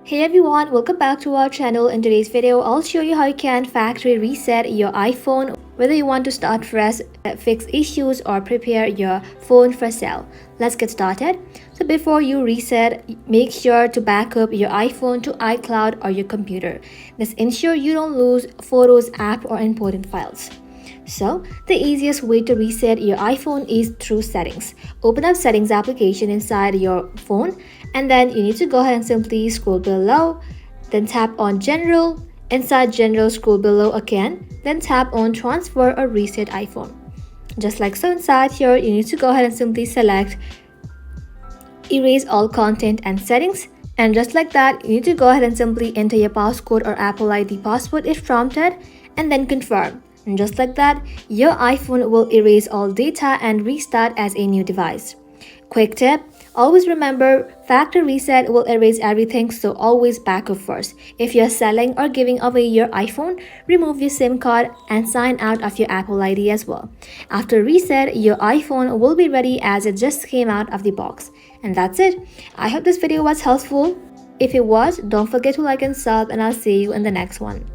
Hey everyone, welcome back to our channel. In today's video, I'll show you how you can factory reset your iPhone, whether you want to start fresh, fix issues or prepare your phone for sale. Let's get started. So before you reset, make sure to back up your iPhone to iCloud or your computer. This ensure you don't lose photos, app or important files. So, the easiest way to reset your iPhone is through settings. Open up settings application inside your phone and then you need to go ahead and simply scroll below, then tap on general. Inside general, scroll below again, then tap on transfer or reset iPhone. Just like so, inside here you need to go ahead and simply select erase all content and settings, and just like that you need to go ahead and simply enter your passcode or Apple ID password if prompted and then confirm. And just like that, your iPhone will erase all data and restart as a new device. Quick tip, always remember factory reset will erase everything, so always back up first. If you're selling or giving away your iPhone, remove your SIM card and sign out of your Apple ID as well. After reset, your iPhone will be ready as it just came out of the box. And that's it. I hope this video was helpful. If it was, don't forget to like and sub, and I'll see you in the next one.